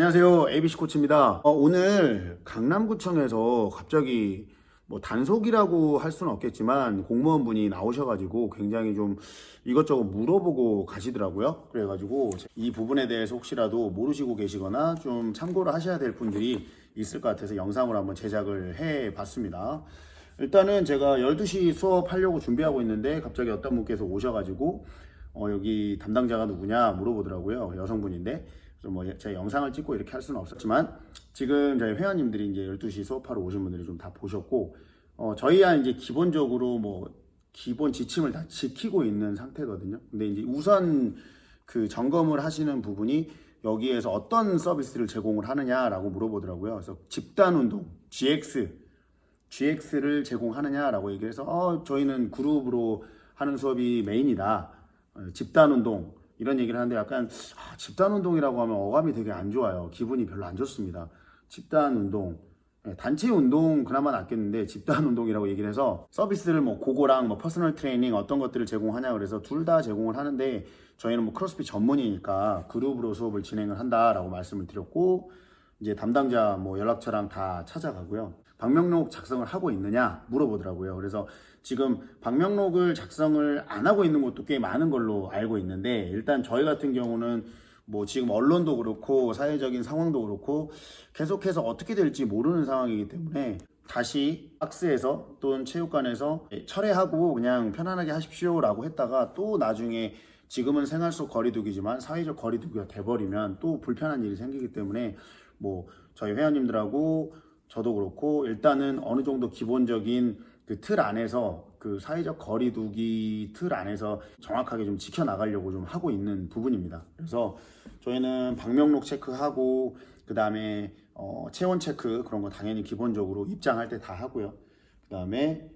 안녕하세요. ABC 코치입니다. 오늘 강남구청에서 갑자기 뭐 단속이라고 할 수는 없겠지만 공무원분이 나오셔가지고 굉장히 좀 이것저것 물어보고 가시더라고요. 그래가지고 이 부분에 대해서 혹시라도 모르시고 계시거나 좀 참고를 하셔야 될 분들이 있을 것 같아서 영상으로 한번 제작을 해 봤습니다. 일단은 제가 12시 수업하려고 준비하고 있는데 갑자기 어떤 분께서 오셔가지고 여기 담당자가 누구냐 물어보더라고요. 여성분인데 그래서 뭐 제가 영상을 찍고 이렇게 할 수는 없었지만 지금 저희 회원님들이 이제 12시 수업하러 오신 분들이 좀 다 보셨고 저희야 이제 기본적으로 뭐 기본 지침을 다 지키고 있는 상태거든요. 근데 이제 우선 그 점검을 하시는 부분이 여기에서 어떤 서비스를 제공을 하느냐라고 물어보더라고요. 그래서 집단 운동 GX를 제공하느냐라고 얘기해서 저희는 그룹으로 하는 수업이 메인이다. 집단 운동 이런 얘기를 하는데 약간 집단 운동이라고 하면 어감이 되게 안 좋아요. 기분이 별로 안 좋습니다. 집단 운동, 단체 운동 그나마 낫겠는데 집단 운동이라고 얘기를 해서 서비스를 뭐 고고랑 뭐 퍼스널 트레이닝 어떤 것들을 제공하냐 그래서 둘 다 제공을 하는데 저희는 뭐 크로스핏 전문이니까 그룹으로 수업을 진행을 한다라고 말씀을 드렸고 이제 담당자 뭐 연락처랑 다 찾아가고요. 방명록 작성을 하고 있느냐 물어보더라고요. 그래서 지금 방명록을 작성을 안 하고 있는 곳도 꽤 많은 걸로 알고 있는데 일단 저희 같은 경우는 뭐 지금 언론도 그렇고 사회적인 상황도 그렇고 계속해서 어떻게 될지 모르는 상황이기 때문에 다시 박스에서 또는 체육관에서 철회하고 그냥 편안하게 하십시오라고 했다가 또 나중에 지금은 생활 속 거리두기지만 사회적 거리두기가 돼버리면 또 불편한 일이 생기기 때문에 뭐 저희 회원님들하고 저도 그렇고 일단은 어느 정도 기본적인 그 틀 안에서 그 사회적 거리두기 틀 안에서 정확하게 좀 지켜나가려고 좀 하고 있는 부분입니다. 그래서 저희는 방명록 체크하고 그 다음에 체온 체크 그런 거 당연히 기본적으로 입장할 때 다 하고요. 그 다음에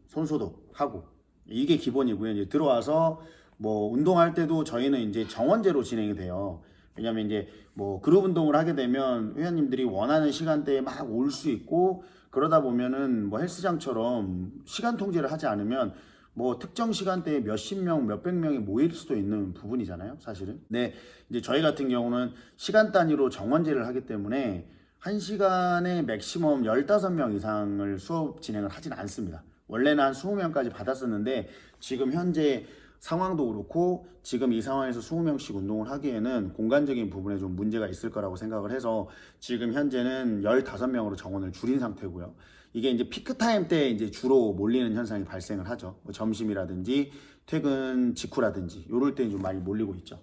손 소독하고 이게 기본이고요. 이제 들어와서 뭐 운동할 때도 저희는 이제 정원제로 진행이 돼요. 왜냐면 이제 뭐 그룹 운동을 하게 되면 회원님들이 원하는 시간대에 막 올 수 있고 그러다 보면은 뭐 헬스장처럼 시간 통제를 하지 않으면 뭐 특정 시간대에 몇십 명, 몇백 명이 모일 수도 있는 부분이잖아요, 사실은. 네, 이제 저희 같은 경우는 시간 단위로 정원제를 하기 때문에 한 시간에 맥시멈 15명 이상을 수업 진행을 하진 않습니다. 원래는 한 20명까지 받았었는데 지금 현재 상황도 그렇고 지금 이 상황에서 20명씩 운동을 하기에는 공간적인 부분에 좀 문제가 있을 거라고 생각을 해서 지금 현재는 15명으로 정원을 줄인 상태고요. 이게 이제 피크 타임 때 이제 주로 몰리는 현상이 발생을 하죠. 뭐 점심이라든지 퇴근 직후라든지 이럴 때 좀 많이 몰리고 있죠.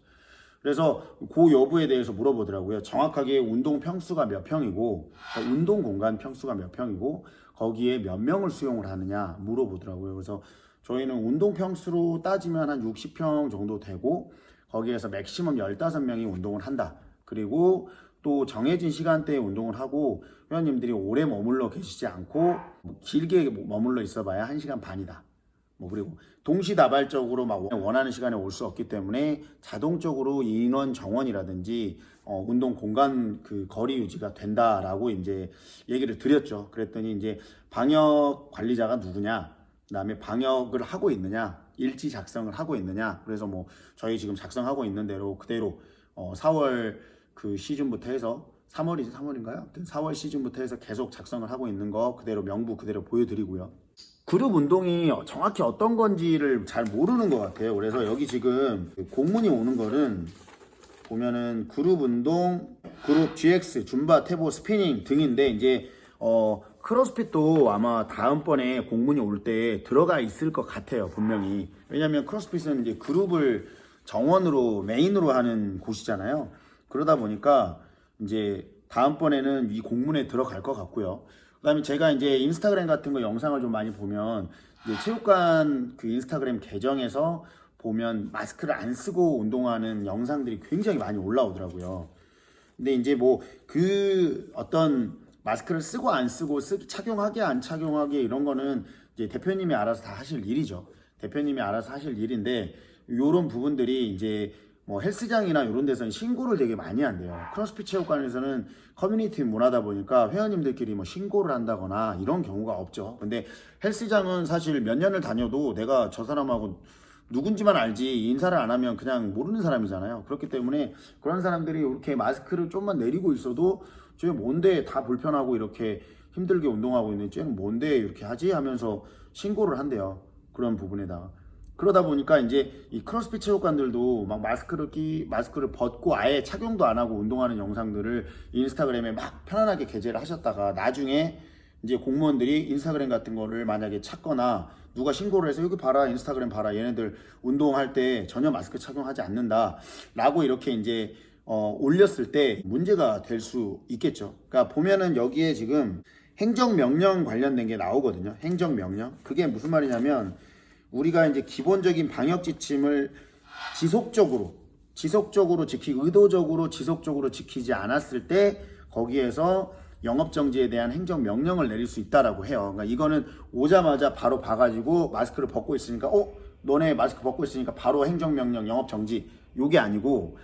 그래서 그 여부에 대해서 물어보더라고요. 정확하게 운동 평수가 몇 평이고 운동 공간 평수가 몇 평이고 거기에 몇 명을 수용을 하느냐 물어보더라고요. 그래서 저희는 운동 평수로 따지면 한 60평 정도 되고 거기에서 맥시멈 15명이 운동을 한다. 그리고 또 정해진 시간대에 운동을 하고 회원님들이 오래 머물러 계시지 않고 길게 머물러 있어봐야 1시간 반이다. 뭐 그리고 동시다발적으로 막 원하는 시간에 올 수 없기 때문에 자동적으로 인원 정원이라든지 운동 공간 그 거리 유지가 된다라고 이제 얘기를 드렸죠. 그랬더니 이제 방역 관리자가 누구냐? 그다음에 방역을 하고 있느냐, 일지 작성을 하고 있느냐. 그래서 뭐 저희 지금 작성하고 있는 대로 그대로 4월 그 시즌부터 해서 3월인가요? 아무튼 4월 시즌부터 해서 계속 작성을 하고 있는 거 그대로 명부 그대로 보여드리고요. 그룹 운동이 정확히 어떤 건지를 잘 모르는 것 같아요. 그래서 여기 지금 공문이 오는 거는 보면은 그룹 운동, 그룹 GX, 줌바, 태보, 스피닝 등인데 이제 크로스핏도 아마 다음번에 공문이 올 때 들어가 있을 것 같아요, 분명히. 왜냐면 크로스핏은 이제 그룹을 정원으로 메인으로 하는 곳이잖아요. 그러다 보니까 이제 다음번에는 이 공문에 들어갈 것 같고요. 그다음에 제가 이제 인스타그램 같은 거 영상을 좀 많이 보면 이제 체육관 그 인스타그램 계정에서 보면 마스크를 안 쓰고 운동하는 영상들이 굉장히 많이 올라오더라고요. 근데 이제 뭐 그 어떤 마스크를 쓰고 안 쓰고 착용하게 안 착용하게 이런 거는 이제 대표님이 알아서 다 하실 일이죠. 대표님이 알아서 하실 일인데 이런 부분들이 이제 뭐 헬스장이나 이런 데서는 신고를 되게 많이 한대요. 크로스핏 체육관에서는 커뮤니티 문화다 보니까 회원님들끼리 뭐 신고를 한다거나 이런 경우가 없죠. 근데 헬스장은 사실 몇 년을 다녀도 내가 저 사람하고 누군지만 알지 인사를 안 하면 그냥 모르는 사람이잖아요. 그렇기 때문에 그런 사람들이 이렇게 마스크를 좀만 내리고 있어도 쟤 뭔데 다 불편하고 이렇게 힘들게 운동하고 있는 쟤는 뭔데 이렇게 하지 하면서 신고를 한대요. 그런 부분에다가. 그러다 보니까 이제 이 크로스핏 체육관들도 막 마스크를 벗고 아예 착용도 안 하고 운동하는 영상들을 인스타그램에 막 편안하게 게재를 하셨다가 나중에 이제 공무원들이 인스타그램 같은 거를 만약에 찾거나 누가 신고를 해서 여기 봐라 인스타그램 봐라 얘네들 운동할 때 전혀 마스크 착용하지 않는다 라고 이렇게 이제 올렸을 때 문제가 될 수 있겠죠. 그러니까 보면은 여기에 지금 행정명령 관련된 게 나오거든요. 행정명령. 그게 무슨 말이냐면 우리가 이제 기본적인 방역 지침을 지속적으로 지키고 의도적으로 지속적으로 지키지 않았을 때 거기에서 영업정지에 대한 행정명령을 내릴 수 있다라고 해요. 그러니까 이거는 오자마자 바로 봐가지고 마스크를 벗고 있으니까 너네 마스크 벗고 있으니까 바로 행정명령 영업정지 요게 아니고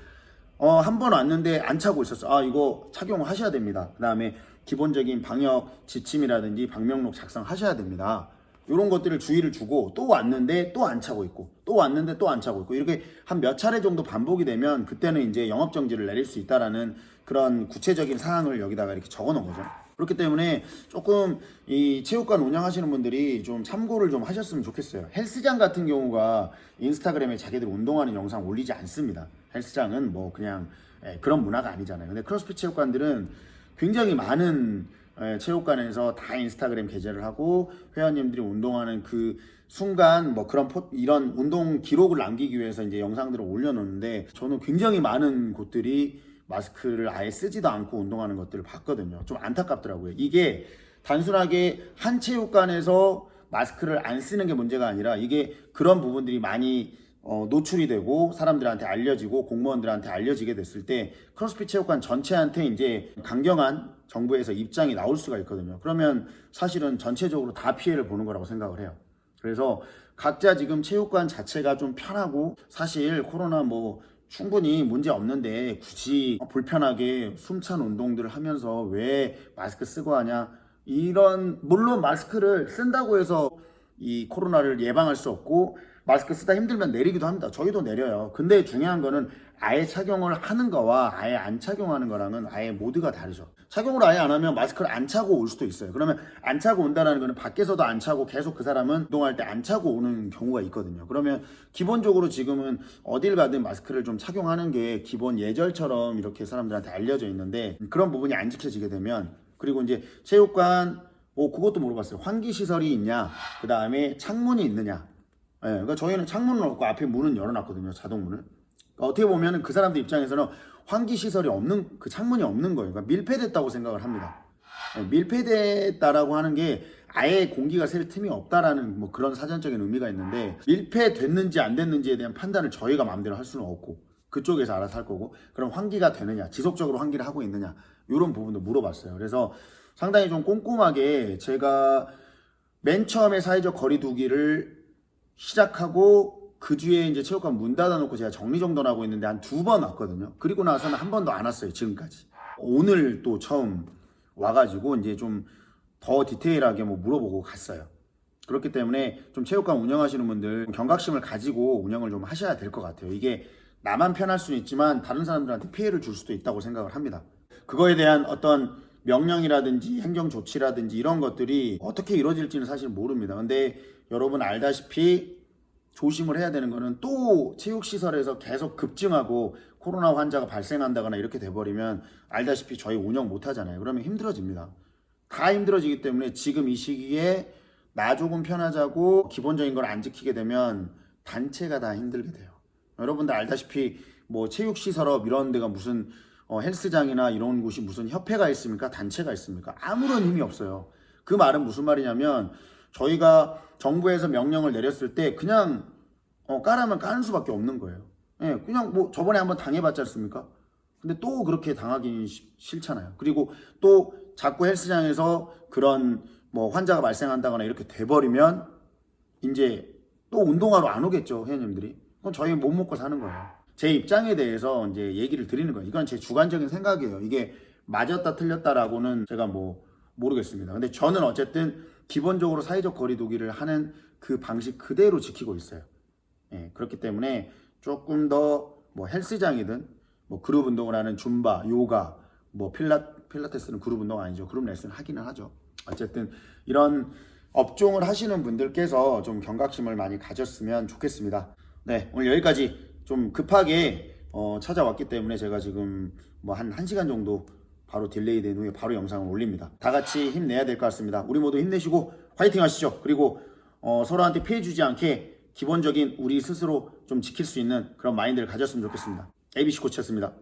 한 번 왔는데 안 차고 있었어. 이거 착용하셔야 됩니다. 그 다음에 기본적인 방역 지침이라든지 방명록 작성하셔야 됩니다. 이런 것들을 주의를 주고 또 왔는데 또 안 차고 있고 또 왔는데 또 안 차고 있고 이렇게 한 몇 차례 정도 반복이 되면 그때는 이제 영업정지를 내릴 수 있다라는 그런 구체적인 사항을 여기다가 이렇게 적어 놓은 거죠. 그렇기 때문에 조금 이 체육관 운영하시는 분들이 좀 참고를 좀 하셨으면 좋겠어요. 헬스장 같은 경우가 인스타그램에 자기들 운동하는 영상 올리지 않습니다. 헬스장은 뭐 그냥 그런 문화가 아니잖아요. 근데 크로스핏 체육관들은 굉장히 많은 체육관에서 다 인스타그램 게재를 하고 회원님들이 운동하는 그 순간 뭐 이런 운동 기록을 남기기 위해서 이제 영상들을 올려놓는데 저는 굉장히 많은 곳들이 마스크를 아예 쓰지도 않고 운동하는 것들을 봤거든요. 좀 안타깝더라고요. 이게 단순하게 한 체육관에서 마스크를 안 쓰는 게 문제가 아니라 이게 그런 부분들이 많이 노출이 되고 사람들한테 알려지고 공무원들한테 알려지게 됐을 때 크로스핏 체육관 전체한테 이제 강경한 정부에서 입장이 나올 수가 있거든요. 그러면 사실은 전체적으로 다 피해를 보는 거라고 생각을 해요. 그래서 각자 지금 체육관 자체가 좀 편하고 사실 코로나 뭐 충분히 문제 없는데 굳이 불편하게 숨찬 운동들을 하면서 왜 마스크 쓰고 하냐 물론 마스크를 쓴다고 해서 이 코로나를 예방할 수 없고 마스크 쓰다 힘들면 내리기도 합니다. 저희도 내려요. 근데 중요한 거는 아예 착용을 하는 거와 아예 안 착용하는 거랑은 아예 모두가 다르죠. 착용을 아예 안 하면 마스크를 안 차고 올 수도 있어요. 그러면 안 차고 온다는 거는 밖에서도 안 차고 계속 그 사람은 운동할 때 안 차고 오는 경우가 있거든요. 그러면 기본적으로 지금은 어딜 가든 마스크를 좀 착용하는 게 기본 예절처럼 이렇게 사람들한테 알려져 있는데 그런 부분이 안 지켜지게 되면 그리고 이제 체육관 그것도 물어봤어요. 환기 시설이 있냐? 그 다음에 창문이 있느냐? 그러니까 저희는 창문은 없고 앞에 문은 열어놨거든요. 자동문을. 그러니까 어떻게 보면 그 사람들 입장에서는 환기 시설이 없는 그 창문이 없는 거예요. 그러니까 밀폐됐다고 생각을 합니다. 밀폐됐다라고 하는 게 아예 공기가 셀 틈이 없다라는 뭐 그런 사전적인 의미가 있는데 밀폐됐는지 안 됐는지에 대한 판단을 저희가 마음대로 할 수는 없고 그쪽에서 알아서 할 거고 그럼 환기가 되느냐 지속적으로 환기를 하고 있느냐 이런 부분도 물어봤어요. 그래서 상당히 좀 꼼꼼하게 제가 맨 처음에 사회적 거리 두기를 시작하고 그 뒤에 이제 체육관 문 닫아놓고 제가 정리정돈하고 있는데 한 2번 왔거든요. 그리고 나서는 한 번도 안 왔어요. 지금까지. 오늘 또 처음 와가지고 이제 좀 더 디테일하게 뭐 물어보고 갔어요. 그렇기 때문에 좀 체육관 운영하시는 분들 경각심을 가지고 운영을 좀 하셔야 될 것 같아요. 이게 나만 편할 수는 있지만 다른 사람들한테 피해를 줄 수도 있다고 생각을 합니다. 그거에 대한 어떤 명령이라든지 행정 조치라든지 이런 것들이 어떻게 이루어질지는 사실 모릅니다. 근데 여러분 알다시피 조심을 해야 되는 거는 또 체육시설에서 계속 급증하고 코로나 환자가 발생한다거나 이렇게 돼버리면 알다시피 저희 운영 못 하잖아요. 그러면 힘들어집니다. 다 힘들어지기 때문에 지금 이 시기에 나 조금 편하자고 기본적인 걸 안 지키게 되면 단체가 다 힘들게 돼요. 여러분들 알다시피 뭐 체육시설업 이런 데가 무슨 헬스장이나 이런 곳이 무슨 협회가 있습니까? 단체가 있습니까? 아무런 힘이 없어요. 그 말은 무슨 말이냐면 저희가 정부에서 명령을 내렸을 때 그냥 까라면 까는 수밖에 없는 거예요. 그냥 뭐 저번에 한번 당해봤지 않습니까? 근데 또 그렇게 당하기 싫잖아요. 그리고 또 자꾸 헬스장에서 그런 뭐 환자가 발생한다거나 이렇게 돼버리면 이제 또 운동하러 안 오겠죠, 회원님들이. 그럼 저희 못 먹고 사는 거예요. 제 입장에 대해서 이제 얘기를 드리는 거예요. 이건 제 주관적인 생각이에요. 이게 맞았다 틀렸다라고는 제가 뭐 모르겠습니다. 근데 저는 어쨌든 기본적으로 사회적 거리 두기를 하는 그 방식 그대로 지키고 있어요. 예, 그렇기 때문에 조금 더 뭐 헬스장이든 뭐 그룹 운동을 하는 줌바, 요가, 뭐 필라테스는 그룹 운동 아니죠. 그룹 레슨을 하기는 하죠. 어쨌든 이런 업종을 하시는 분들께서 좀 경각심을 많이 가졌으면 좋겠습니다. 네, 오늘 여기까지 좀 급하게 찾아왔기 때문에 제가 지금 뭐 한 1시간 정도 바로 딜레이 된 후에 바로 영상을 올립니다. 다 같이 힘내야 될 것 같습니다. 우리 모두 힘내시고 화이팅 하시죠. 그리고 서로한테 피해 주지 않게 기본적인 우리 스스로 좀 지킬 수 있는 그런 마인드를 가졌으면 좋겠습니다. ABC 코치였습니다.